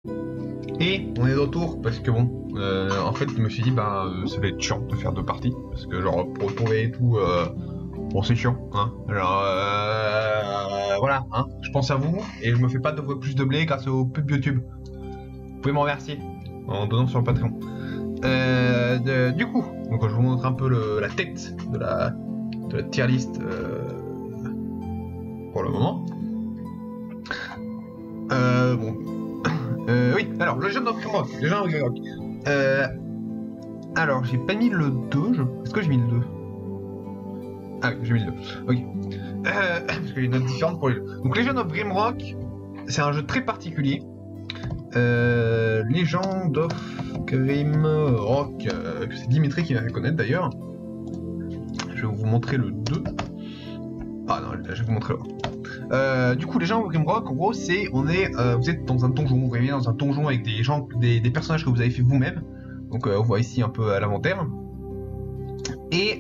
Et on est de retour parce que bon, en fait, je me suis dit, bah, ça va être chiant de faire 2 parties. Parce que, genre, pour retrouver et tout, bon, c'est chiant, hein. Alors, voilà, hein. Je pense à vous et je me fais pas plus de blé grâce aux pubs YouTube. Vous pouvez m'en remercier en donnant sur le Patreon. Du coup, donc je vous montre un peu la tête de la tier list pour le moment. Bon. Oui, alors, le jeune of Grimrock. Le jeune of Grimrock. Alors, j'ai pas mis le 2. Est-ce que j'ai mis le 2? Ah oui, j'ai mis le 2. Ok. Parce qu'il y a une note différente pour les deux. Donc, Legend of Grimrock, c'est un jeu très particulier. Legend of Grimrock, que c'est Dimitri qui m'a fait connaître d'ailleurs. Je vais vous montrer le 2. Ah non, je vais vous montrer le 1. Du coup, Legend of Grimrock, en gros, c'est vous êtes dans un donjon, vous réveillez dans un donjon avec des personnages que vous avez fait vous-même. Donc, on voit ici un peu à l'inventaire. Et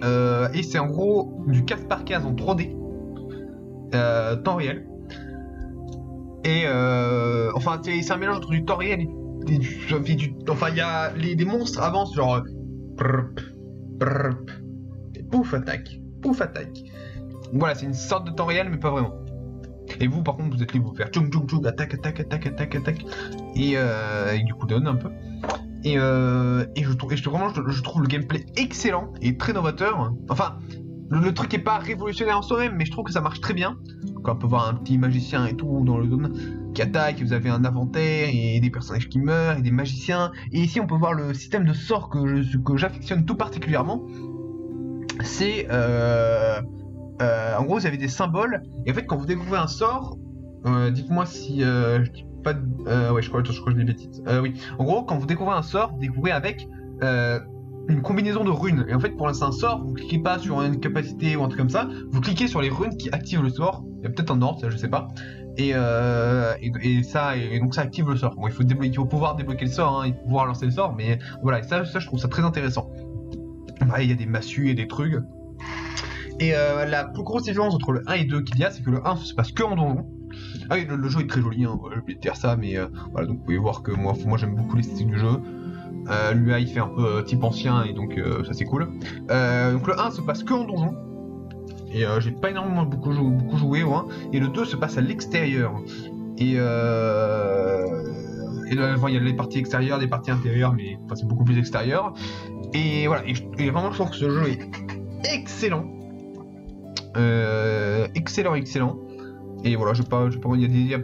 c'est en gros du case par case en 3D, temps réel. Et enfin, c'est un mélange entre du temps réel enfin, il y a des monstres avancent genre et pouf attaque, pouf attaque. Voilà, c'est une sorte de temps réel, mais pas vraiment. Et vous, par contre, vous êtes libre de faire tchoum tchoum tchoum, attaque, attaque, attaque, attaque, attaque. Et du coup, donne un peu. Et je trouve le gameplay excellent et très novateur. Enfin, le truc est pas révolutionnaire en soi-même, mais je trouve que ça marche très bien. Donc on peut voir un petit magicien et tout dans le zone qui attaque, vous avez un inventaire et des personnages qui meurent et des magiciens. Et ici on peut voir le système de sorts que j'affectionne tout particulièrement. C'est en gros vous avez des symboles et en fait quand vous découvrez un sort, dites-moi si je dis pas de... ouais je crois que je dis des bêtises. Oui, en gros quand vous découvrez un sort, vous découvrez avec une combinaison de runes. Et en fait, pour l'instant, un sort, vous cliquez pas sur une capacité ou un truc comme ça, vous cliquez sur les runes qui activent le sort. Il y a peut-être un ordre, ça je sais pas. Et donc ça active le sort. Bon, il faut pouvoir débloquer le sort, hein, et pouvoir lancer le sort, mais voilà, ça je trouve ça très intéressant. Ouais, il y a des massues et des trucs. Et la plus grosse différence entre le 1 et 2 qu'il y a, c'est que le 1 se passe que en donjon. Ah oui, le jeu est très joli, hein, j'ai oublié de dire ça, mais voilà, donc vous pouvez voir que moi j'aime beaucoup l'esthétique du jeu. L'UI fait un peu type ancien et donc ça c'est cool. Donc le 1 se passe que en donjon. Et j'ai pas énormément beaucoup joué au 1. Et le 2 se passe à l'extérieur. Et là, il y a les parties extérieures, des parties intérieures, mais enfin, c'est beaucoup plus extérieur. Et voilà, et vraiment je trouve que ce jeu est excellent. Excellent. Et voilà, il y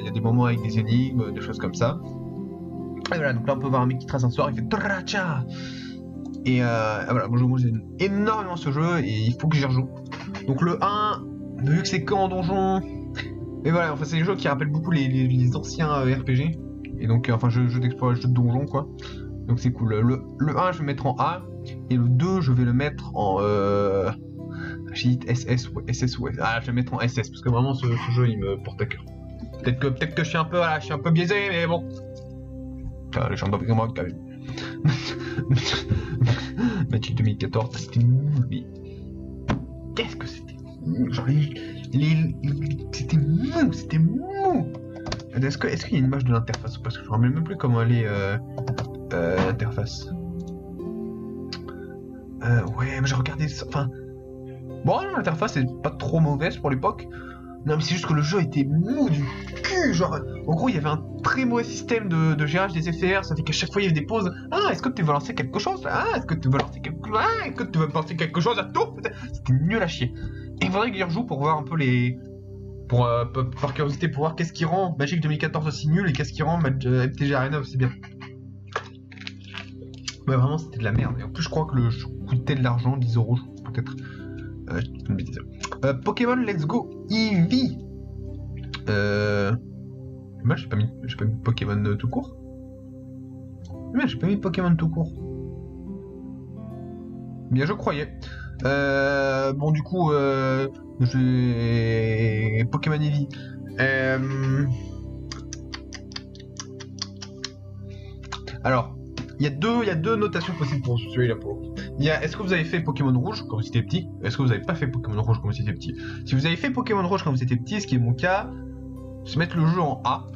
a des moments avec des énigmes, des choses comme ça. Et voilà, donc là on peut voir un mec qui trace un sort, il fait Tracha. Et voilà, moi j'aime énormément ce jeu et il faut que j'y rejoue. Donc le 1, vu que c'est que en donjon, et voilà, enfin c'est des jeux qui rappellent beaucoup les anciens RPG. Et donc, enfin jeux d'exploration, jeux de donjon quoi. Donc c'est cool. Le 1 je vais le mettre en A, et le 2 je vais le mettre en... j'ai dit SS, ouais, SS, ouais. Ah, je vais le mettre en SS, parce que vraiment ce jeu il me porte à cœur. Peut-être que je suis un peu, voilà, je suis un peu biaisé, mais bon. Les gens d'Obrigand quand même. Match 2014, c'était mou, mais qu'est-ce que c'était mou, genre c'était mou. Est-ce qu'il y a une image de l'interface ou parce que je me rappelle même plus comment elle est l'interface. Ouais, mais j'ai regardé ça, enfin bon, l'interface est pas trop mauvaise pour l'époque. Non mais c'est juste que le jeu était mou du cul, genre en gros il y avait un très mauvais système de gérage des FR, ça fait qu'à chaque fois il y avait des pauses. Ah, est-ce que tu veux lancer quelque chose? Ah, est-ce que tu veux lancer quelque chose? Ah, est-ce que tu veux lancer quelque chose à tout? C'était nul à chier. Et il faudrait que j'y rejoue pour voir un peu par curiosité, pour voir qu'est-ce qui rend Magic 2014 aussi nul et qu'est-ce qui rend MTG Arena aussi bien. Ouais, vraiment c'était de la merde. Et en plus je crois que le jeu coûtait de l'argent, 10€ peut-être. Pokémon Let's Go Eevee. Moi j'ai pas mis Pokémon tout court. Mais j'ai pas mis Pokémon tout court. Bien je croyais. Bon du coup j'ai Pokémon Eevee. Alors il y a deux notations possibles pour celui-là pour. Est-ce que vous avez fait Pokémon Rouge quand vous étiez petit? Est-ce que vous avez pas fait Pokémon Rouge quand vous étiez petit? Si vous avez fait Pokémon Rouge quand vous étiez petit, ce qui est mon cas, je vais mettre le jeu en A.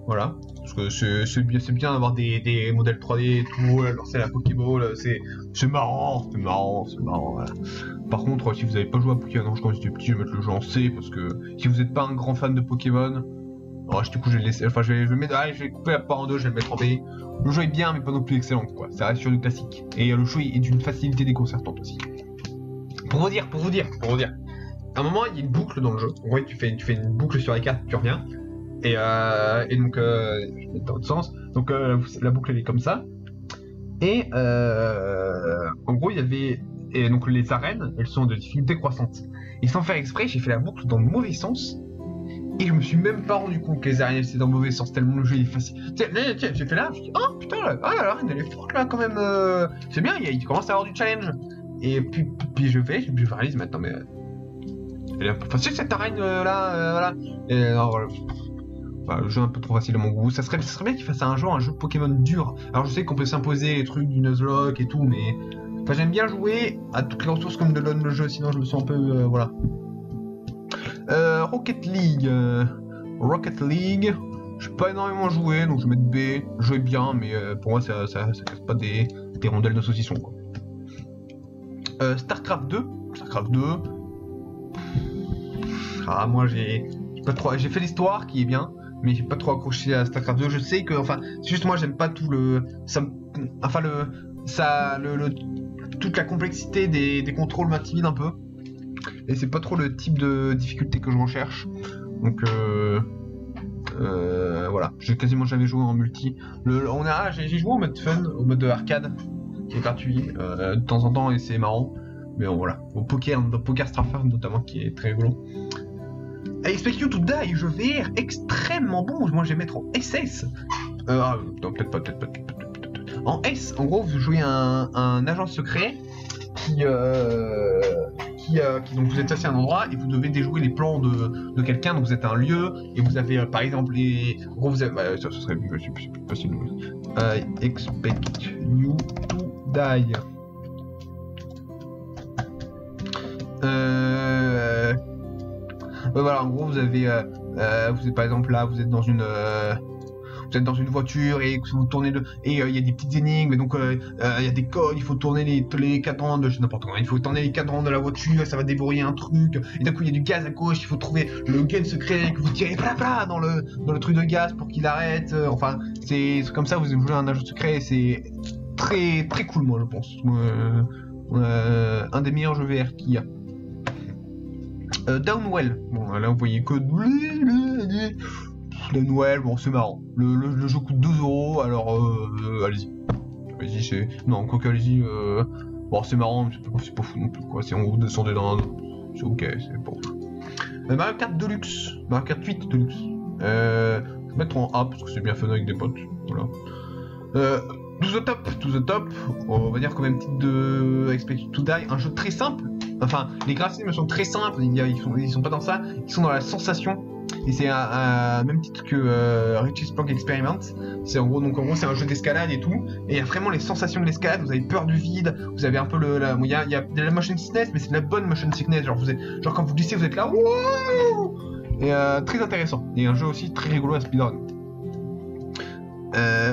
Voilà. parce que c'est bien d'avoir des modèles 3D et tout, lancer la Pokéball, c'est marrant, voilà. Par contre, si vous n'avez pas joué à Pokémon quand j'étais petit, je vais mettre le jeu en C, parce que si vous n'êtes pas un grand fan de Pokémon, du coup je vais le laisser, enfin je vais couper la part en deux, je vais le mettre en B. Le jeu est bien, mais pas non plus excellent, quoi. Ça reste sur du classique. Et le jeu est d'une facilité déconcertante aussi. Pour vous dire. À un moment, il y a une boucle dans le jeu. En vrai, tu fais une boucle sur les cartes, tu reviens. Et donc, je vais mettre dans l'autre sens. Donc, la boucle, elle est comme ça. Et en gros, il y avait. Et donc, les arènes, elles sont de difficulté croissante. Et sans faire exprès, j'ai fait la boucle dans le mauvais sens. Et je me suis même pas rendu compte que les arènes étaient dans le mauvais sens, tellement le jeu est facile. Tiens, j'ai fait là, je me dis, oh putain, l'arène elle est forte là quand même. C'est bien, il commence à avoir du challenge. Et puis je réalise maintenant, mais. Elle est un peu facile cette arène là, voilà. Et alors, enfin, le jeu est un peu trop facile à mon goût. Ça serait bien qu'il fasse un jeu Pokémon dur. Alors je sais qu'on peut s'imposer les trucs du Nuzlocke et tout, mais. Enfin, j'aime bien jouer à toutes les ressources comme me donne le jeu, sinon je me sens un peu. Voilà. Rocket League. Je suis pas énormément joué, donc je vais mettre B. Le jeu est bien, mais pour moi ça casse pas des rondelles de saucisson, quoi. StarCraft 2. Moi j'ai fait l'histoire qui est bien, mais j'ai pas trop accroché à StarCraft 2. Je sais que, enfin, c'est juste moi j'aime pas tout toute la complexité des contrôles m'intimide un peu. Et c'est pas trop le type de difficulté que je recherche. Donc voilà, j'ai quasiment jamais joué en multi. J'ai joué au mode fun, au mode arcade, qui est gratuit de temps en temps et c'est marrant. Mais bon, voilà, au poker Starcraft notamment, qui est très rigolo. I Expect You to Die, jeu VR extrêmement bon. Moi je vais mettre en SS. Non, peut-être pas. En S, en gros, vous jouez un agent secret donc vous êtes assis à un endroit et vous devez déjouer les plans de quelqu'un. Donc vous êtes à un lieu et vous avez par exemple en gros vous avez, ça serait plus facile. I expect you to die. Voilà, en gros vous êtes par exemple là, vous êtes dans une voiture et vous tournez il y a des petites énigmes et donc il y a des codes, il faut tourner les cadrans de n'importe quoi, il faut tourner les cadrans de la voiture et ça va débrouiller un truc et d'un coup il y a du gaz à gauche, il faut trouver le gun secret que vous tirez dans le truc de gaz pour qu'il arrête. Enfin c'est comme ça, vous jouez un agent secret et c'est très très cool, moi je pense. Un des meilleurs jeux VR qu'il y a. Downwell, bon là vous voyez que Downwell, bon c'est marrant. Le jeu coûte 2 €, alors allez-y. Allez-y, non, quoi qu'allez-y, bon c'est marrant, mais c'est pas fou non plus, quoi. Si on vous descendez dans c'est ok, c'est pas ouf. Mario Kart Deluxe, Mario Kart 8 Deluxe. Je vais mettre en A parce que c'est bien fun avec des potes, voilà. To the top, on va dire comme même titre de Expect You to Die, un jeu très simple. Enfin, les graphismes sont très simples, ils sont pas dans ça, ils sont dans la sensation. Et c'est un même titre que Richie's Plank Experiment. C'est en gros c'est un jeu d'escalade et tout. Et il y a vraiment les sensations de l'escalade. Vous avez peur du vide. Vous avez un peu il y a de la motion sickness, mais c'est de la bonne motion sickness. Genre quand vous glissez, vous êtes là. Wouh, et très intéressant. Et un jeu aussi très rigolo à speedrun.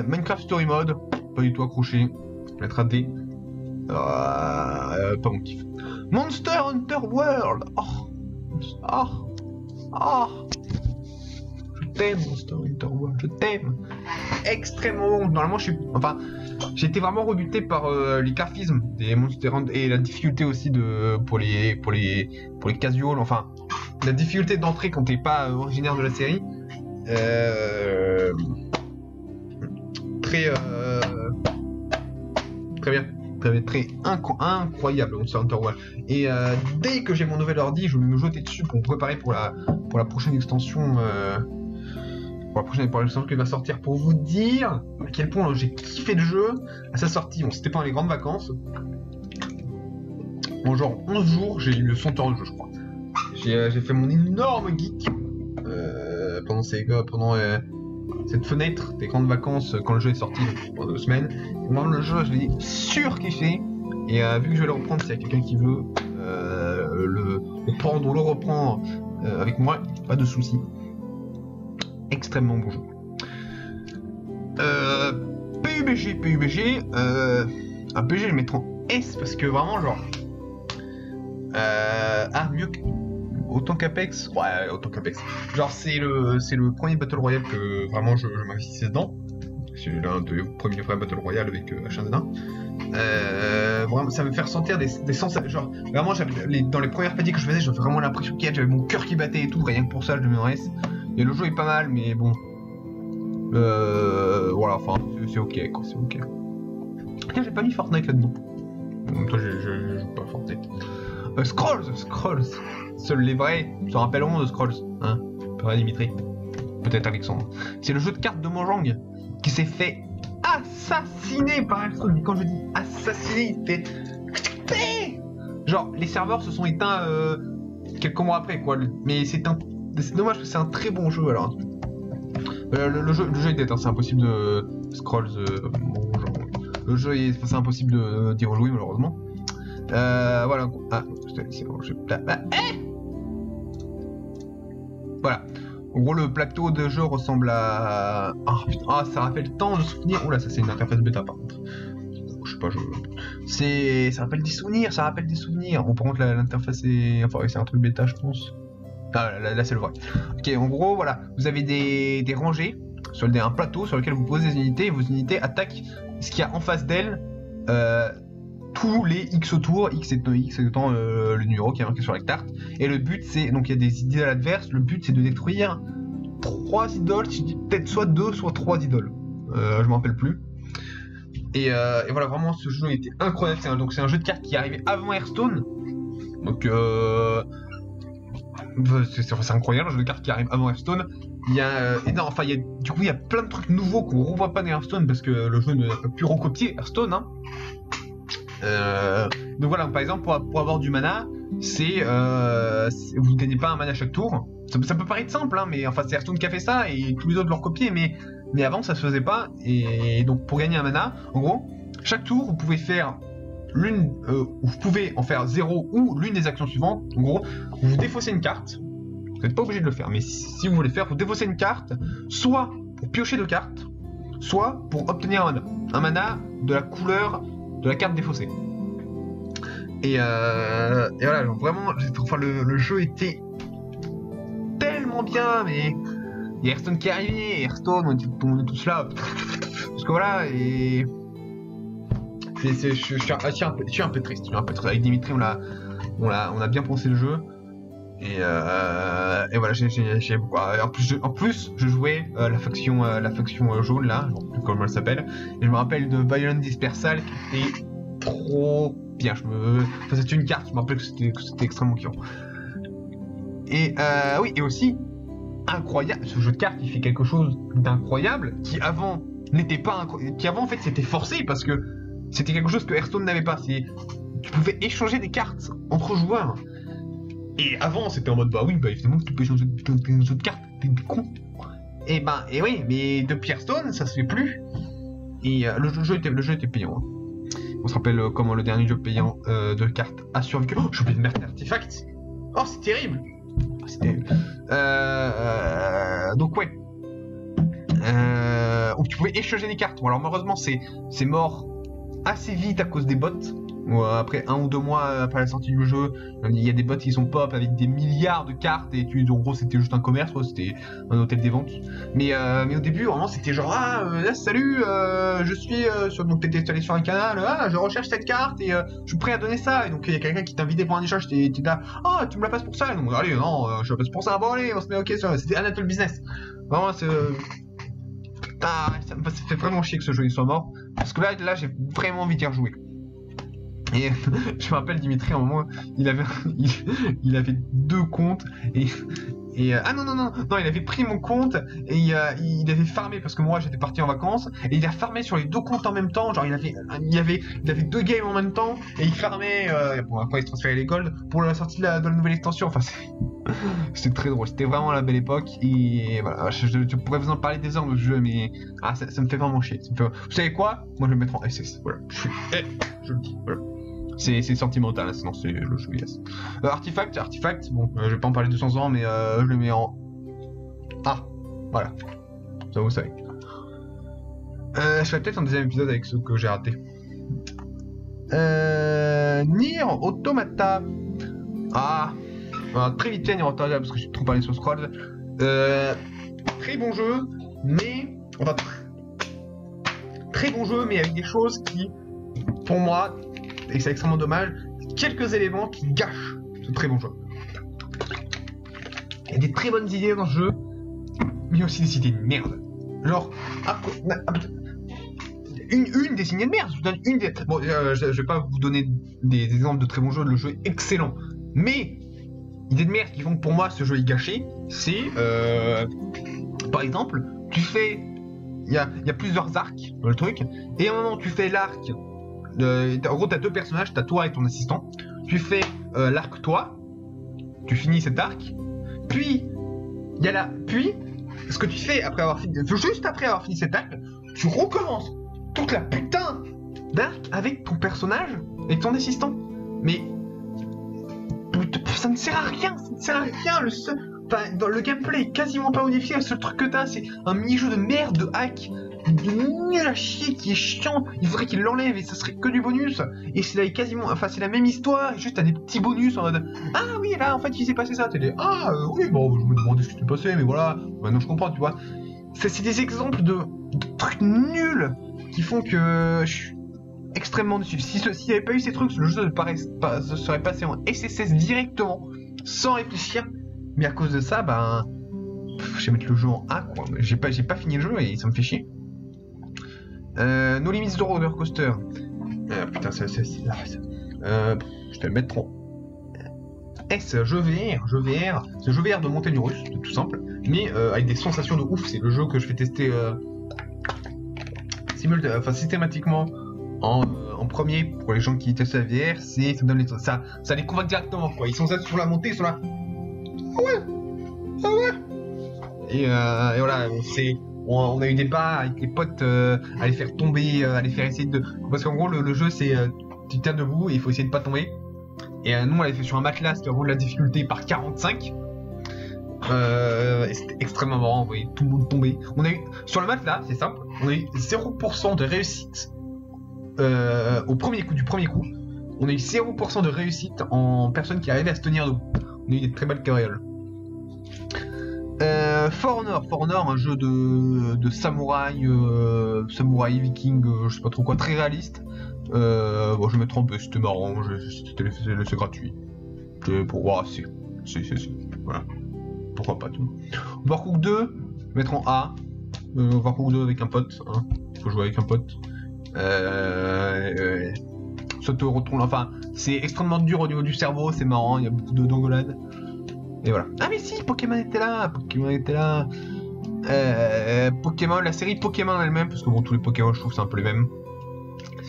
Minecraft Story Mode, pas du tout accroché. Je vais mettre à D. Pas mon kiff. Monster Hunter World. Je t'aime, Monster Hunter World, je t'aime. Extrêmement bon. Normalement, j'ai été vraiment rebuté par les graphismes des Monster Hunter et la difficulté aussi pour les casuals. Enfin, la difficulté d'entrée quand t'es pas originaire de la série. Très bien. Très incroyable Monster Hunter World. Et dès que j'ai mon nouvel ordi, je vais me jeter dessus pour me préparer pour la prochaine extension. Pour l'extension qui va sortir, pour vous dire à quel point j'ai kiffé le jeu à sa sortie. Bon, c'était pendant les grandes vacances. En genre 11 jours, j'ai eu 100 heures de jeu, je crois. J'ai fait mon énorme geek pendant cette fenêtre des grandes vacances quand le jeu est sorti, pendant 2 semaines. Et moi, le jeu, je l'ai surkiffé. Et vu que je vais le reprendre, s'il y a quelqu'un qui veut le prendre ou le reprendre avec moi, pas de soucis. Extrêmement bon jeu. PUBG, un PUBG je vais le mettre en S parce que vraiment genre mieux que autant qu'Apex, ouais autant qu'Apex. Genre c'est le premier Battle Royale que vraiment je m'investissais dedans. C'est l'un des premiers vrais Battle Royale avec H1Z1. Vraiment ça me fait ressentir des sensations, genre vraiment dans les premières parties que je faisais j'avais vraiment l'impression qu'il y j'avais mon cœur qui battait et tout, rien que pour ça je le mets en S. Et le jeu est pas mal mais bon voilà, enfin c'est ok quoi, c'est ok. Tiens, j'ai pas mis Fortnite là-dedans. Toi je joue pas à Fortnite. Scrolls, seuls les vrais se rappelleront de Scrolls, hein, pas Dimitri, peut-être Alexandre. C'est le jeu de cartes de Mojang qui s'est fait assassiner par Hearthstone. Mais quand je dis assassiner, il fait genre les serveurs se sont éteints quelques mois après quoi. Mais c'est dommage parce que c'est un très bon jeu alors. Le jeu est dead, hein, c'est impossible de Scrolls. Le jeu c'est impossible d'y rejouer malheureusement. Voilà. Ah, c'est bon, voilà. En gros, le plateau de jeu ressemble à. Ah putain, ça rappelle tant de souvenirs. Oula, ça c'est une interface bêta par contre. Je sais pas, ça rappelle des souvenirs, Bon, par contre, l'interface est. Enfin, c'est un truc bêta, je pense. Ah, là c'est le vrai. Ok, en gros, voilà. Vous avez des rangées sur un plateau sur lequel vous posez des unités et vos unités attaquent ce qu'il y a en face d'elles. Tous les X autour, X étant le numéro qui est marqué sur la carte. Et le but c'est, donc il y a des idoles adverses, le but c'est de détruire 3 idoles, peut-être soit 2, soit 3 idoles. Je m'en rappelle plus. Et voilà, vraiment ce jeu était incroyable, c'est un jeu de cartes qui est arrivé avant Hearthstone. Donc c'est incroyable, un jeu de cartes qui arrive avant Hearthstone. Il y a du coup il y a plein de trucs nouveaux qu'on revoit pas dans Hearthstone parce que le jeu ne peut plus recopier Hearthstone, hein. Donc voilà, par exemple pour avoir du mana, vous ne gagnez pas un mana chaque tour. Ça peut paraître simple, hein, mais enfin c'est Hearthstone qui a fait ça et tous les autres l'ont recopié, mais avant ça se faisait pas. Et donc pour gagner un mana, en gros, chaque tour vous pouvez faire vous pouvez en faire 0 ou l'une des actions suivantes. En gros, vous défaussez une carte. Vous n'êtes pas obligé de le faire, mais si vous voulez faire, vous défaussez une carte, soit pour piocher 2 cartes, soit pour obtenir un mana de la couleur de la carte défaussée. Et voilà, donc vraiment, le jeu était tellement bien, mais il y a Hearthstone qui est arrivé, Hearthstone, on est tous là, parce que voilà, et je suis un peu triste, avec Dimitri, on a bien pensé le jeu, et voilà, j'ai beaucoup. En plus, je jouais la faction jaune là, je sais plus comment elle s'appelle, et je me rappelle de Violent Dispersal qui était trop bien. Enfin, c'était une carte, je me rappelle que c'était extrêmement kiffant. Et oui, et aussi incroyable, ce jeu de cartes il fait quelque chose d'incroyable qui avant n'était pas qui avant en fait c'était forcé parce que c'était quelque chose que Hearthstone n'avait pas. Tu pouvais échanger des cartes entre joueurs. Et avant c'était en mode bah évidemment que tu peux échanger des autres cartes, t'es con. Et oui, mais depuis Hearthstone ça se fait plus. Et le jeu était payant. Hein. On se rappelle comment le dernier jeu payant de cartes a survécu. Oh, j'ai oublié de mettre Artifact. Oh, c'est terrible. Donc ouais. Tu pouvais échanger des cartes. Bon, alors malheureusement c'est mort assez vite à cause des bots. Après 1 ou 2 mois après la sortie du jeu, il y a des bots qui sont pop avec des milliards de cartes et en gros c'était juste un commerce, c'était un hôtel des ventes. Mais au début vraiment c'était genre salut, je suis donc t'étais allé sur un canal, je recherche cette carte et je suis prêt à donner ça, et donc il y a quelqu'un qui t'invitait pour un échange, t'es là, tu me la passes pour ça, et donc allez non je la passe pour ça, bon allez on se met ok, c'était Anatole Business. Vraiment ça me fait vraiment chier que ce jeu il soit mort, parce que là j'ai vraiment envie d'y rejouer. Et je me rappelle Dimitri, à un moment, il avait 2 comptes et non, il avait pris mon compte et il avait farmé parce que moi j'étais parti en vacances et il a farmé sur les 2 comptes en même temps, genre il avait 2 games en même temps et il farmait bon après il se transférait les golds pour la sortie de la nouvelle extension. Enfin c'était très drôle, c'était vraiment la belle époque et voilà, je pourrais vous en parler des heures de ce jeu, mais ça me fait vraiment chier. Vous savez quoi, moi je vais me mettre en SS, voilà, je le dis, voilà. C'est sentimental, hein, sinon c'est le jeu yes. Artifact, bon, je vais pas en parler 200 ans, mais je le mets en... voilà, ça vous savez. Je ferai peut-être un deuxième épisode avec ceux que j'ai ratés. Nier Automata. Ah, très vite fait, Nier Automata, parce que j'ai trop parlé sur Scrolls. Très bon jeu, mais... Enfin, très bon jeu, mais avec des choses qui, pour moi, et c'est extrêmement dommage, quelques éléments qui gâchent ce très bon jeu. Il y a des très bonnes idées dans ce jeu, mais il y a aussi des idées de merde. Genre, une des idées de merde, je vous donne une des... Bon, je vais pas vous donner des exemples de très bons jeux, le jeu est excellent, mais idées de merde qui font que pour moi ce jeu est gâché, c'est... par exemple, tu fais... Il y a plusieurs arcs dans le truc, et à un moment tu fais l'arc... en gros, t'as deux personnages, t'as toi et ton assistant. Tu fais l'arc toi, tu finis cet arc, puis il y a la... Puis, ce que tu fais après avoir fini... Juste après avoir fini cet arc, tu recommences toute la putain d'arc avec ton personnage et ton assistant. Mais... ça ne sert à rien, ça ne sert à rien, le seul... Enfin, dans le gameplay est quasiment pas modifié, le seul truc que t'as, c'est un mini-jeu de merde, de hack, de nul à chier, qui est chiant, il faudrait qu'il l'enlève et ça serait que du bonus, et c'est quasiment, enfin c'est la même histoire, et juste t'as des petits bonus en mode, ah oui, là en fait il s'est passé ça, t'es des, ah oui, bon, je me demandais ce qui s'est passé, mais voilà, maintenant je comprends, tu vois. C'est des exemples de trucs nuls qui font que je suis extrêmement déçu. S'il n'y avait pas eu ces trucs, le jeu serait passé en SSS directement, sans réfléchir. Mais à cause de ça, ben... je vais mettre le jeu en A, quoi. J'ai pas fini le jeu et ça me fait chier. No Limits Roller Coaster. Putain, je vais le mettre en... S, jeu VR. C'est un jeu VR de montagne russe, tout simple. Mais avec des sensations de ouf. C'est le jeu que je fais tester systématiquement en premier pour les gens qui testent la VR. Ça les convainc directement, quoi. Ils sont là sur la montée, ils sont là... Ah ouais. Et voilà, on a eu des pas avec les potes à les faire tomber, à les faire essayer de... Parce qu'en gros, le jeu, c'est... tu tiens debout et il faut essayer de pas tomber. Et nous, on l'avait fait sur un matelas qui a la difficulté par 45. Et c'était extrêmement marrant, vous voyez tout le monde tomber. On a eu... Sur le matelas, c'est simple, on a eu 0% de réussite du premier coup. On a eu 0% de réussite en personne qui arrivait à se tenir debout. On a eu des très belles carrioles. For Honor, un jeu de samouraï, viking, je sais pas trop quoi, très réaliste. Bon, je vais me tromper, c'était marrant, c'est gratuit. Pour voir, c'est. Voilà. Pourquoi pas, tout. Overcooked 2, mettre en A. Overcooked 2 avec un pote, hein. Faut jouer avec un pote. Ça te retourne, enfin, c'est extrêmement dur au niveau du cerveau, c'est marrant, il y a beaucoup d'engueulades. Et voilà. Ah mais si, Pokémon était là. Pokémon, la série Pokémon elle-même, parce que bon, tous les Pokémon, je trouve c'est un peu les mêmes.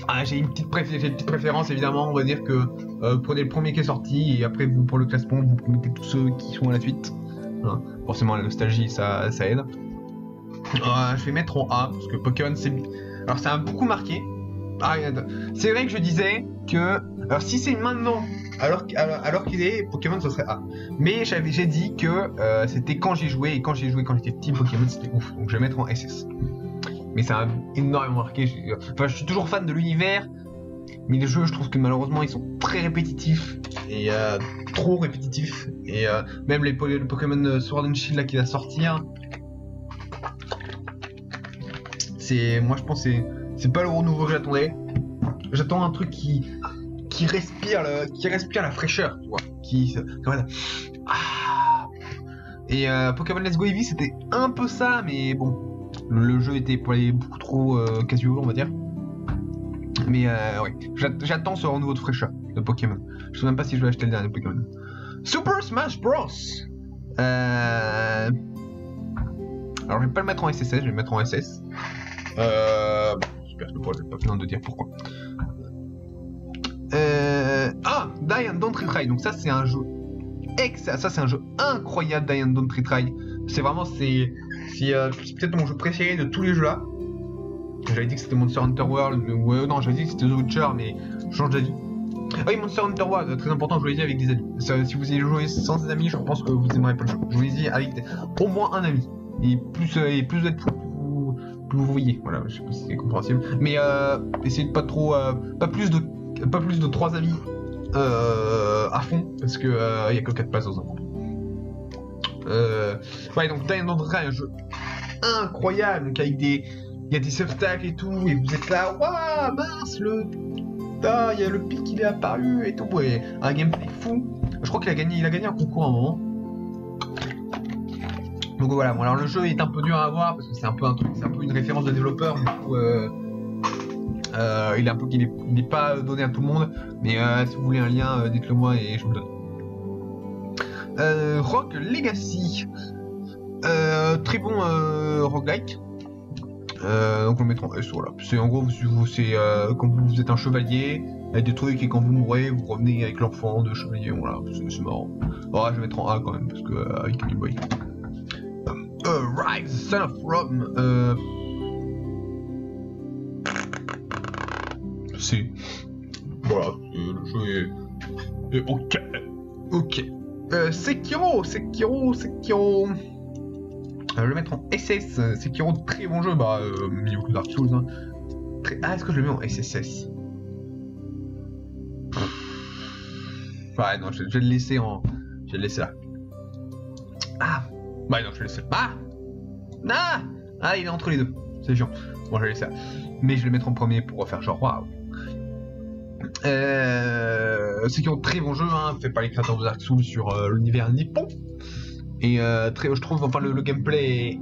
Ah, j'ai une petite préférence, évidemment, on va dire que prenez le premier qui est sorti, et après, vous, pour le classement, vous mettez tous ceux qui sont à la suite. Hein. Forcément, la nostalgie, ça aide. Je vais mettre en A, parce que Pokémon, c'est... Alors, ça a beaucoup marqué. Ah, c'est vrai que je disais que... Alors, si c'est maintenant... Alors qu'il est Pokémon, ce serait A. Mais j'ai dit que c'était quand j'ai joué, et quand j'étais petit, Pokémon c'était ouf. Donc je vais mettre en SS. Mais ça a énormément marqué. Enfin, je suis toujours fan de l'univers, mais les jeux, je trouve que malheureusement, ils sont très répétitifs. Et trop répétitifs. Et même le Pokémon Sword and Shield là qui va sortir. Moi je pense que c'est pas le renouveau que j'attendais. J'attends un truc qui respire la fraîcheur, tu vois, Et Pokémon Let's Go Eevee c'était un peu ça, mais bon, le jeu était pour aller beaucoup trop casual, on va dire. Mais ouais, j'attends ce renouveau de fraîcheur de Pokémon. Je sais même pas si je vais acheter le dernier Pokémon. Super Smash Bros. Alors je vais pas le mettre en SSS, je vais le mettre en SS. J'espère que je n'ai pas besoin de dire pourquoi. Die and Don't Retry. Donc ça c'est un jeu incroyable, Die and Don't Retry. C'est vraiment c'est peut-être mon jeu préféré de tous les jeux là. J'avais dit que c'était Monster Hunter World, ouais non j'avais dit que c'était The Witcher, mais je change d'avis. Ah oui, Monster Hunter World, très important, jouez-y avec des amis. Si vous y jouez sans des amis, je pense que vous aimerez pas le jeu. Jouez-y avec au moins un ami. Et plus vous êtes plus vous voyez. Voilà, je sais pas si c'est compréhensible. Mais essayez de pas trop, pas plus de 3 amis à fond, parce que il y a que 4 places dans un monde. Ouais, donc Dying Land un jeu incroyable, donc avec il y a des obstacles et tout, et vous êtes là, waouh, mince, il y a le pic, il est apparu et tout, ouais, un gameplay fou. Je crois qu'il a gagné un concours à un moment. Donc voilà, bon, alors le jeu est un peu dur à avoir parce que c'est un peu une référence de développeur, du coup, il est pas donné à tout le monde, mais si vous voulez un lien, dites-le moi et je vous le donne. Rogue Legacy, très bon roguelike. Donc on le mettra en S, voilà. C'est en gros, c'est quand vous êtes un chevalier, avec des trucs, et quand vous mourrez, vous revenez avec l'enfant de chevalier, voilà, c'est marrant. Alors, je vais mettre en A quand même, parce que avec Game Boy. Rise, Son of Rome, c'est... Voilà, le jeu est ok. Ok. Sekiro. Je vais le mettre en SS. Sekiro, très bon jeu. Bah, mieux que Dark Souls. Hein. Ah, est-ce que je le mets en SSS? Ouais, non, je vais le laisser en. Je vais le laisser là. Ah! Bah, non, je vais le laisser là. Ah! Ah, il est entre les deux. C'est chiant. Bon, je vais le laisser là. Mais je vais le mettre en premier pour refaire genre waouh. Sekiro, très bon jeu, hein, fait par les créateurs de Dark Souls sur l'univers nippon. Et je trouve, enfin, le gameplay est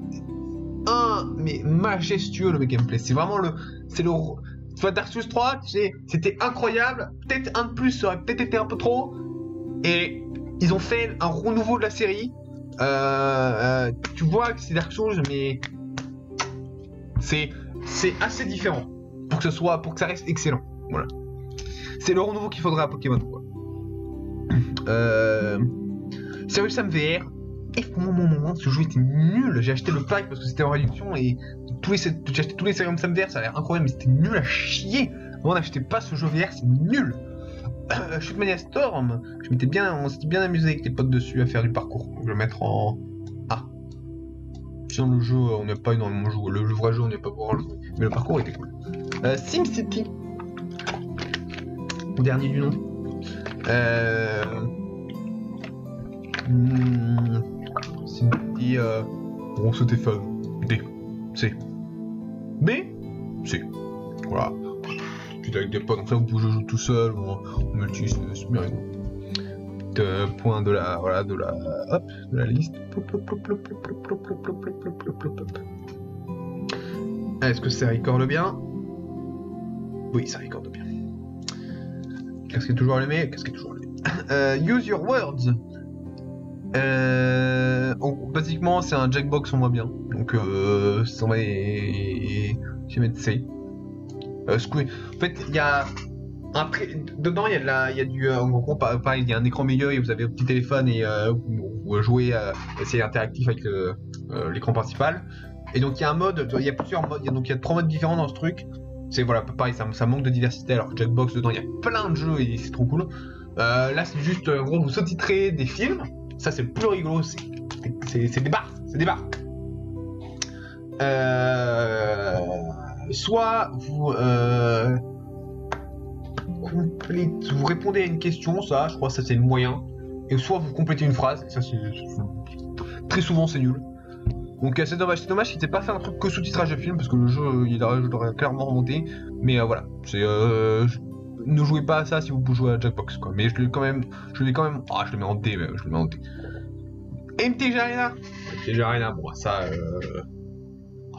mais majestueux, le gameplay. C'est vraiment soit Dark Souls 3, c'était incroyable. Peut-être un de plus, ça aurait peut-être été un peu trop. Et ils ont fait un renouveau de la série. Tu vois que c'est Dark Souls, mais c'est assez différent pour que ça reste excellent. Voilà. C'est le renouveau qu'il faudrait à Pokémon, quoi. Serious Sam VR. Et ce jeu était nul. J'ai acheté le pack parce que c'était en réduction et j'ai acheté tous les Serious Sam VR, ça a l'air incroyable, mais c'était nul à chier. Moi, n'achetez pas ce jeu VR, c'est nul. Shootmania Storm, on s'était bien amusé avec les potes dessus à faire du parcours. Je vais le mettre en A. Sinon, le jeu, on n'a pas énormément joué. Le vrai jeu, on n'est pas pour le jouer. Mais le parcours était cool. SimCity. Dernier du nom. SimCity, bon, c'était fun. B. C. B. C. Voilà. Puis avec des potes, donc ça vous pouvez jouer tout seul ou en multi, c'est bien rigolo. Point de la liste. Est-ce que ça recorde bien? Oui, ça recorde bien. Qu'est-ce qui est toujours allumé? Use your words. Basiquement, c'est un Jackbox, on voit bien. Donc, ça va. Je vais mettre C. En fait, il y a dedans, il y a du en gros, pareil, il y a un écran milieu et vous avez un petit téléphone et vous jouez, c'est interactif avec l'écran principal. Et donc il y a un mode, il y a plusieurs modes, donc il y a 3 modes différents dans ce truc. C'est voilà, pareil, ça manque de diversité. Alors que Jackbox, dedans, il y a plein de jeux et c'est trop cool. Là, c'est juste, en gros, vous sous-titrez des films. Ça, c'est le plus rigolo. C'est des barres. Soit vous vous répondez à une question, ça, je crois que ça c'est le moyen. Et soit vous complétez une phrase. Et ça, très souvent, c'est nul. Donc c'est dommage qu'il n'ait pas fait un truc que sous-titrage de film parce que le jeu il aurait clairement remonté. Mais voilà, ne jouez pas à ça si vous pouvez jouer à Jackbox, quoi. Mais je le mets en D, je le mets en D. MTG Arena, bon ça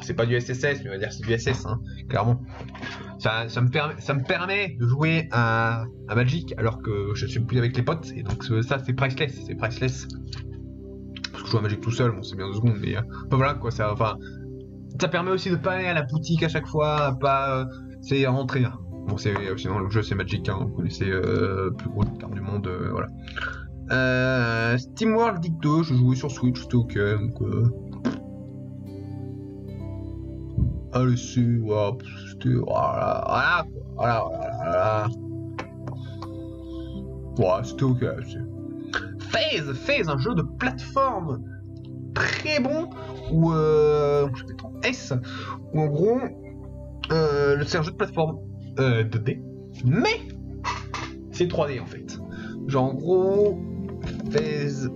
c'est pas du SSS, mais on va dire que c'est du SS, hein, clairement. Ça me permet de jouer à Magic alors que je suis plus avec les potes et donc ça c'est priceless. Parce que je joue à Magic tout seul, bon c'est bien 2 secondes, mais voilà quoi, ça permet aussi de pas aller à la boutique à chaque fois, c'est rentrer. Hein. Bon sinon le jeu c'est Magic, hein, vous connaissez plus gros carte du monde, voilà. SteamWorld Dig 2, je jouais sur Switch, c'était ok, donc allez c'est, voilà, c'était, voilà. Ouais, c'était ok, Phase, un jeu de plateforme très bon où je vais mettre en S, où en gros, c'est un jeu de plateforme 2D, mais c'est 3D en fait. Genre en gros, Phase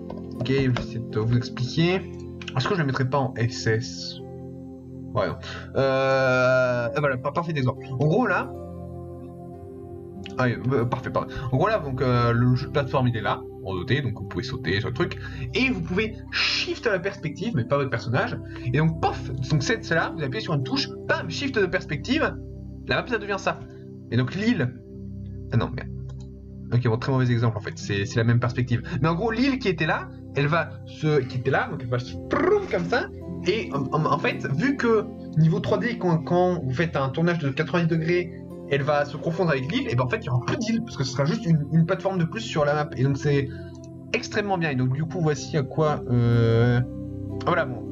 Game, j'essaie de vous expliquer. Est-ce que je le mettrais pas en SS? Ouais, non. Voilà, parfait exemple. En gros là, parfait. En gros là, donc le jeu de plateforme il est là, en 2D, donc vous pouvez sauter sur le truc, et vous pouvez shift la perspective, mais pas votre personnage, et donc pof, donc c'est là, vous appuyez sur une touche, bam, shift de perspective, la map ça devient ça. Et donc l'île, ah non merde. Ok, bon, très mauvais exemple en fait, c'est la même perspective. Mais en gros, l'île qui était là, elle va qui était là, donc elle va se comme ça. Et en fait, vu que niveau 3D, quand vous faites un tournage de 90 degrés, elle va se confondre avec l'île, et ben en fait, il n'y aura plus d'île, parce que ce sera juste une plateforme de plus sur la map. Et donc c'est extrêmement bien. Et donc du coup, voici à quoi... Voilà, bon,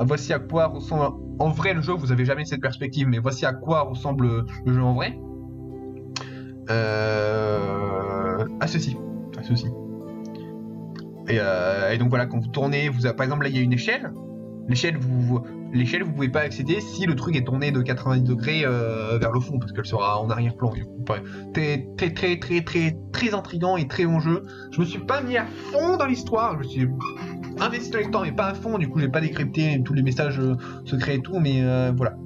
voici à quoi ressemble en vrai le jeu. Vous avez jamais cette perspective, mais voici à quoi ressemble le jeu en vrai. À ceci. Et donc voilà, quand vous tournez, par exemple là il y a une échelle. L'échelle vous pouvez pas accéder si le truc est tourné de 90 degrés vers le fond, parce qu'elle sera en arrière-plan. Très intriguant et très bon jeu. Je me suis pas mis à fond dans l'histoire, je me suis investi dans l'histoire mais pas à fond, du coup j'ai pas décrypté tous les messages secrets et tout, mais voilà.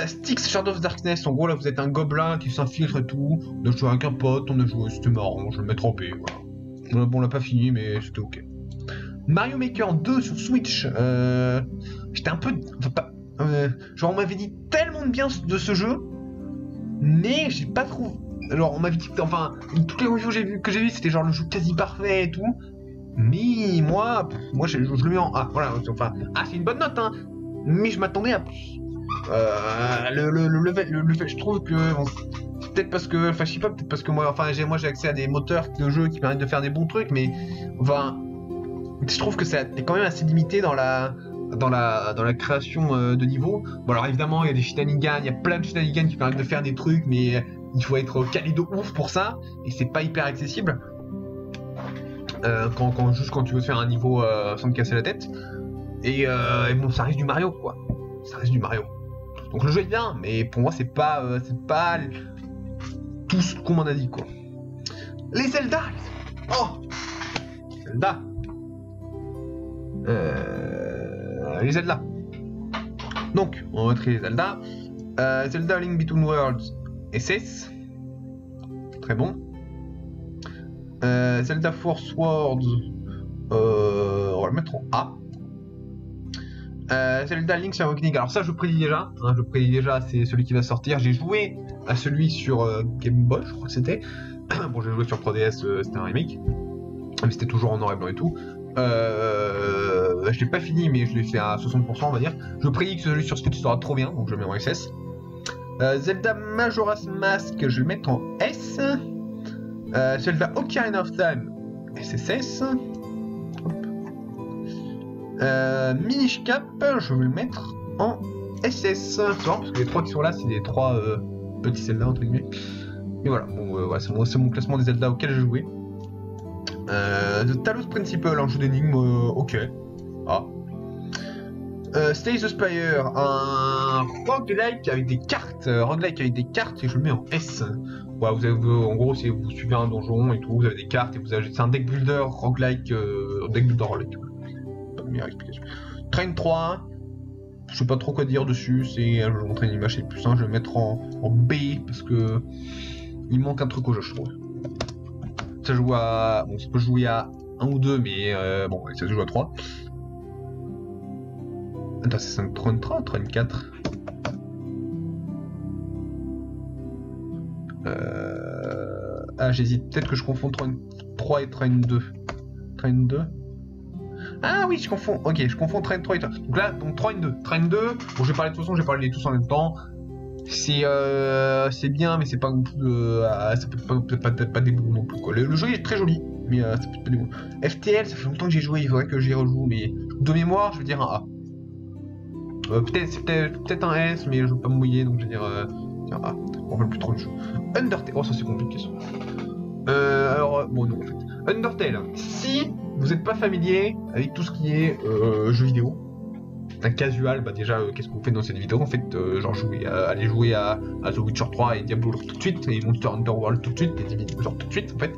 Styx, Shard of Darkness, en gros là vous êtes un gobelin qui s'infiltre et tout. On a joué avec un pote, on a joué, c'était marrant, je vais le mettre en paix, voilà. Bon on l'a pas fini mais c'était ok. Mario Maker 2 sur Switch, j'étais un peu... Enfin, pas, genre on m'avait dit tellement de bien de ce jeu, mais j'ai pas trouvé... Alors on m'avait dit que, enfin, toutes les reviews que j'ai vu c'était genre le jeu quasi parfait et tout, mais moi je le mets en A, voilà, enfin, A c'est une bonne note, hein, mais je m'attendais à plus. Le level, je trouve que bon, c'est peut-être parce que, enfin je sais pas, peut-être parce que moi j'ai accès à des moteurs de jeu qui permettent de faire des bons trucs, mais enfin je trouve que c'est quand même assez limité dans la création de niveau. Bon alors évidemment il y a des shenanigans, il y a plein de shenanigans qui permettent de faire des trucs, mais il faut être calé de ouf pour ça, et c'est pas hyper accessible. Quand tu veux faire un niveau sans te casser la tête. Et bon, ça reste du Mario quoi. Ça reste du Mario. Donc le jeu est bien, mais pour moi c'est pas tout ce qu'on m'en a dit quoi. Les Zelda. Oh, Zelda. Les Zelda. Donc on va montrer les Zelda. Zelda Link Between Worlds SS. Très bon. Zelda Force Words. On va le mettre en A. Zelda Link's Awakening, alors ça je prédis déjà, c'est celui qui va sortir. J'ai joué à celui sur Game Boy, je crois que c'était. Bon, j'ai joué sur 3DS, c'était un remake, mais c'était toujours en noir et blanc et tout. Je l'ai pas fini, mais je l'ai fait à 60%, on va dire. Je prédis que celui sur Switch sera trop bien, donc je le mets en SS. Zelda Majora's Mask, je vais le mettre en S. Zelda Ocarina of Time, SSS. Minish Cap, je vais le mettre en SS. Parce que les trois qui sont là, c'est les trois petits Zelda entre guillemets. Mais voilà, bon, c'est mon classement des Zelda auxquels j'ai joué. The Talos Principle, un jeu d'énigmes, ok. Ah. Stay the Spire, un roguelike avec des cartes. Et je le mets en S. Ouais, vous avez, en gros, vous suivez un donjon et tout, vous avez des cartes et c'est un deck builder roguelike. Pas de meilleure explication. Train 3, je sais pas trop quoi dire dessus, je vais vous montrer une image, c'est plus simple, je vais le mettre en B parce que il manque un truc au jeu, je trouve. Ça joue à. Bon, ça peut jouer à 1 ou 2, mais bon, ça se joue à 3. Attends, c'est 5 Train 3 ou Train 4 ? Ah, j'hésite, peut-être que je confonds Train 3 et Train 2. Train 2 ? Ah oui, je confonds. Ok, je confonds Train 3 et 3. Donc là, donc Train 2. Train 2, bon, je vais parler de toute façon, je vais parler de tous en même temps. C'est bien, mais c'est pas non plus. Ça peut pas des bons non plus quoi. Le jeu est très joli, mais ça peut pas des bons. FTL, ça fait longtemps que j'ai joué, il faudrait que j'y rejoue, mais de mémoire, je vais dire un A. Peut-être un S, mais je veux pas me mouiller, donc je vais dire un A. On rappelle plus trop le jeu. Undertale, oh ça c'est compliqué ça. Alors, bon non en fait. Undertale, si vous n'êtes pas familier avec tout ce qui est jeux vidéo, un casual, bah déjà, qu'est-ce que vous faites dans cette vidéo? En fait, genre aller jouer à The Witcher 3 et Diablo tout de suite, et Monster Hunter World tout de suite, et Divinity genre tout de suite, en fait.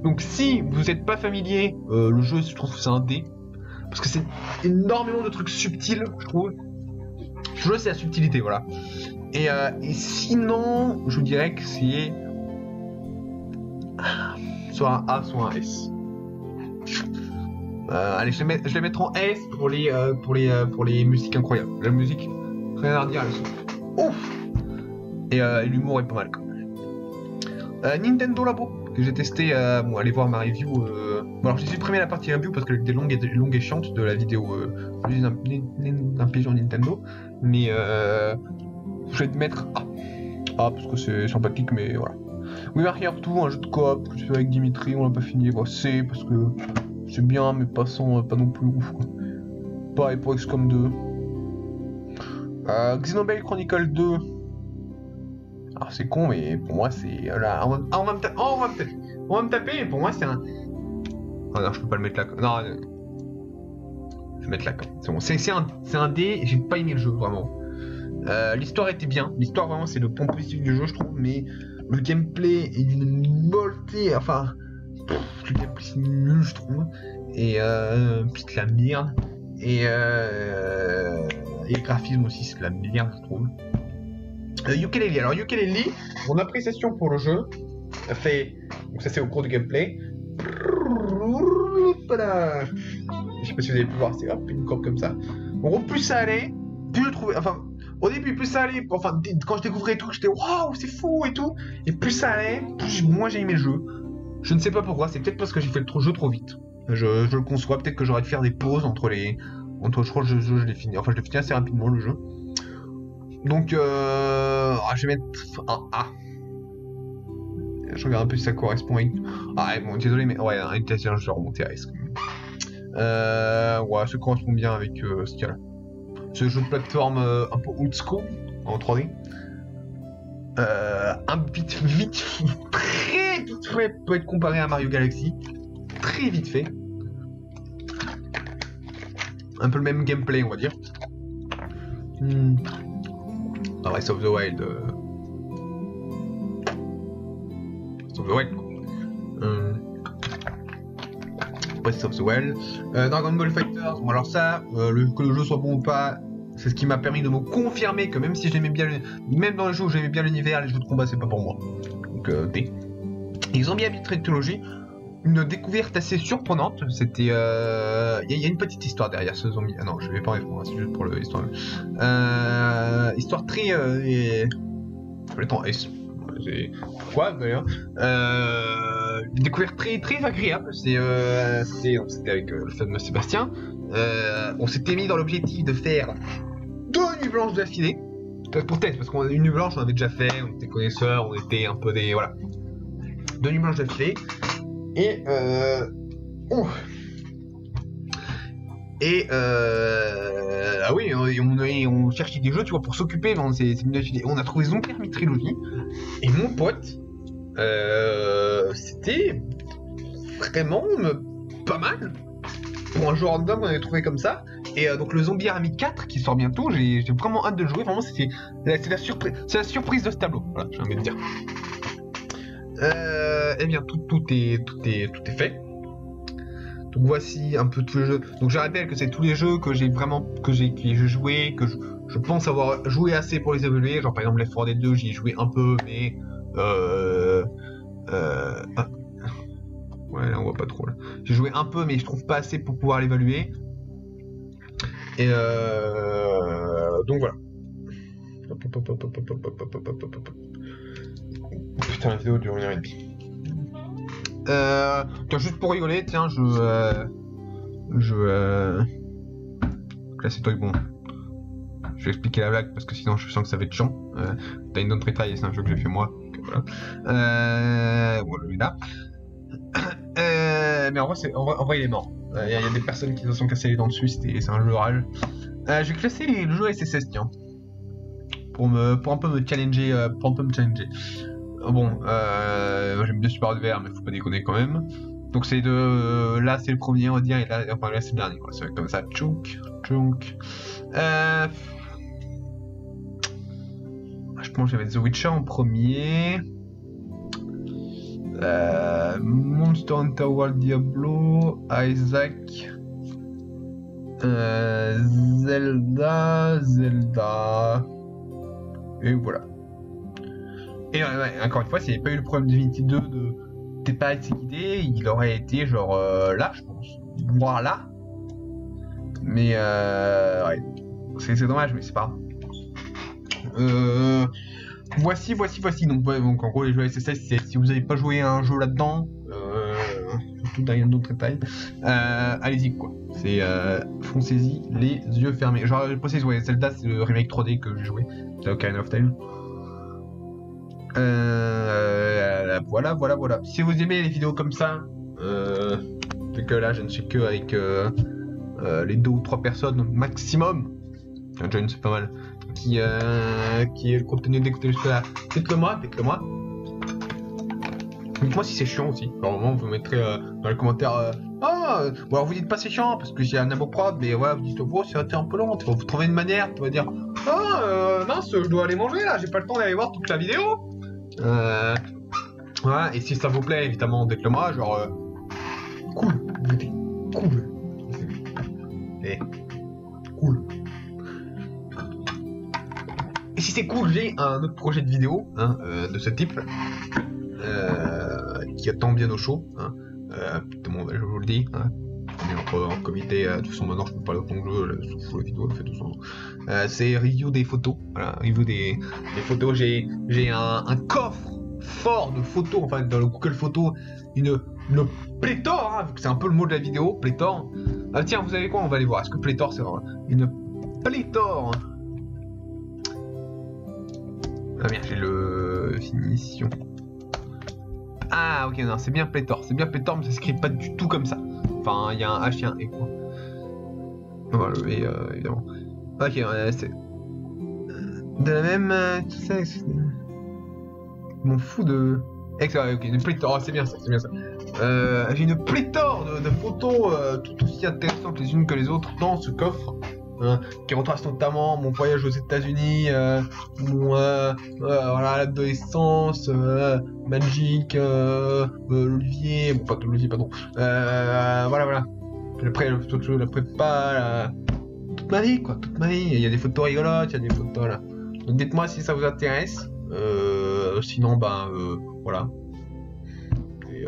Donc si vous n'êtes pas familier, le jeu, je trouve que c'est un dé, parce que c'est énormément de trucs subtils, je trouve. Le jeu, c'est la subtilité, voilà. Et sinon, je vous dirais que c'est soit un A, soit un S. Allez, je vais mettre en S pour les musiques incroyables. La musique, rien à redire, elles sont ouf. Et l'humour est pas mal quand même. Nintendo Labo, que j'ai testé, bon, allez voir ma review. Bon, alors j'ai supprimé la partie review parce qu'elle était longue et chiante de la vidéo d'un pigeon Nintendo. Mais je vais te mettre A. A parce que c'est sympathique, mais voilà. We Are Here Too, un jeu de coop que j'ai fait avec Dimitri, on l'a pas fini. Bon, C parce que c'est bien, mais pas non plus ouf, quoi. Pareil pour XCOM 2. Xenoblade Chronicle 2. Alors c'est con, mais pour moi c'est... Là, on va me taper, mais pour moi c'est un... Oh non, je peux pas le mettre là. Non, je vais mettre là. C'est bon, c'est un D, j'ai pas aimé le jeu, vraiment. L'histoire était bien. L'histoire, vraiment, c'est le point positif du jeu, je trouve, mais le gameplay est d'une molleté, enfin... le gameplay c'est nul, je trouve. Et puis c'est de la merde. Et le graphisme aussi, c'est de la merde, je trouve. Yooka-Laylee. Alors Yooka-Laylee, mon appréciation pour le jeu fait... Donc ça c'est au cours du gameplay. Voilà. Je sais pas si vous avez pu voir, c'est hop, une courbe comme ça. En gros, plus ça allait, plus je trouvais... Enfin, au début, plus ça allait, enfin, quand je découvrais tout, j'étais waouh, c'est fou et tout. Et plus ça allait, plus moi j'ai aimé le jeu. Je ne sais pas pourquoi, c'est peut-être parce que j'ai fait le jeu trop vite. Je le conçois, peut-être que j'aurais dû faire des pauses entre les... je crois que je l'ai fini. Enfin, je l'ai fini assez rapidement, le jeu. Donc, je vais mettre un A. Je regarde un peu si ça correspond à... Ah, bon, désolé, mais... Ouais, un je vais remonter à S. Ouais, ça correspond bien avec ce qu'il y a là. Ce jeu de plateforme un peu old school, en 3D. Un très vite fait, peut être comparé à Mario Galaxy. Très vite fait. Un peu le même gameplay, on va dire. Breath of the Wild. Breath of the Wild, quoi. Breath of the Wild. Dragon Ball FighterZ. Bon, alors ça, que le jeu soit bon ou pas, c'est ce qui m'a permis de me confirmer que même si j'aimais bien même dans le jeu où j'aimais bien l'univers, les jeux de combat c'est pas pour moi. Donc D. Et Zombie Arbitrary Trilogy, une découverte assez surprenante. C'était, y a une petite histoire derrière ce zombie. Ah non, je vais pas répondre, c'est juste pour l'histoire. Histoire très, je vais être en S. Quoi d'ailleurs. Une découverte très très agréable. C'était avec le fameux Sébastien. On s'était mis dans l'objectif de faire 2 nuits blanches d'affilée. Peut-être parce qu'une nuit blanche on avait déjà fait, on était connaisseurs, on était un peu des... Voilà. 2 nuits blanches d'affilée. Et ah oui, on cherchait des jeux, tu vois, pour s'occuper dans ces nuits. On a trouvé Zombie Army Trilogy. Et mon pote, c'était vraiment pas mal. Pour un jeu random, on avait trouvé comme ça. Et donc le Zombie Army 4 qui sort bientôt, j'ai vraiment hâte de le jouer. Vraiment, c'est la surprise de ce tableau. Voilà, j'ai envie de dire. Eh bien, tout est fait. Donc voici un peu tous les jeux. Donc je rappelle que c'est tous les jeux que j'ai joué, que je pense avoir joué assez pour les évaluer. Genre par exemple Left 4 Dead 2, j'y ai joué un peu, mais ouais, là on voit pas trop là. J'ai joué un peu, mais je trouve pas assez pour pouvoir l'évaluer. Et donc voilà. Putain, la vidéo dure 1h30. Tiens, juste pour rigoler, tiens, là c'est toi bon. Je vais expliquer la blague parce que sinon je sens que ça va être chiant. T'as une autre Retry, c'est un jeu que j'ai fait moi. Donc, voilà. Bon, je le mets là. Mais en vrai, il est mort. Il y a des personnes qui se sont cassées les dents dessus, c'est un jeu rage. Je vais classer le jeu SSS, tiens. Pour un peu me challenger. Bon, j'aime bien Super VR, mais faut pas déconner quand même. Donc c'est de... là c'est le premier on va dire, et là, enfin, là c'est le dernier, quoi. C'est comme ça, tchouk, tchouk. Je pense que j'avais The Witcher en premier. Monster Hunter World Diablo, Isaac, Zelda, et voilà. Et ouais, encore une fois, s'il n'y avait pas eu le problème de Divinity 2 de t'es pas assez guidé, il aurait été genre là, je pense, voire là. Mais ouais, c'est dommage, mais c'est pas grave. Voici. Donc en gros, les jeux SSS, si vous n'avez pas joué à un jeu là-dedans, surtout dans un autre détail, allez-y quoi. C'est foncez-y les yeux fermés. Genre, je précise, ouais, Zelda, c'est le remake 3D que j'ai joué, c'est Ocarina of Time. Voilà. Si vous aimez les vidéos comme ça, c'est que là, je ne suis que avec les 2 ou 3 personnes maximum. John, c'est pas mal. Qui est le contenu d'écouter jusque là. Dites-le moi. Dites-moi si c'est chiant aussi. Normalement, vous mettrez dans les commentaires. Ou alors vous dites pas c'est chiant parce que j'ai un amour propre, mais ouais, vous dites oh, c'est un peu long. Vous trouvez une manière, tu vas dire mince, je dois aller manger là, j'ai pas le temps d'aller voir toute la vidéo. Voilà, et si ça vous plaît, évidemment, dites-le moi, genre cool. Et cool. Et si c'est cool, j'ai un autre projet de vidéo de ce type qui attend bien au chaud. Je vous le dis. On est en comité. De toute façon, maintenant je peux pas le jeu, je la vidéo, fait tout ça. C'est review des photos. Voilà, review des photos. J'ai un coffre fort de photos. Enfin, dans le Google Photos, une pléthore. C'est un peu le mot de la vidéo, pléthore. Tiens, vous savez quoi? On va aller voir. Est-ce que pléthore c'est une pléthore? Ah bien, j'ai le finition. Ah ok, non, c'est bien pléthore, mais ça s'écrit pas du tout comme ça. Enfin, il y a un H et un E quoi. Voilà, mais évidemment. Ok, c'est de la même. Tout ça, je m'en fous de. Ok, une pléthore, c'est bien ça. J'ai une pléthore de photos tout aussi intéressantes les unes que les autres dans ce coffre. Qui retrace notamment mon voyage aux États-Unis, mon l'adolescence, Magic, l'Olivier, bon, pas l'Olivier, pardon. Voilà. Après, la prépa, toute ma vie, quoi, toute ma vie. Il y a des photos rigolotes, il y a des photos là. Donc dites-moi si ça vous intéresse. Sinon, voilà. Et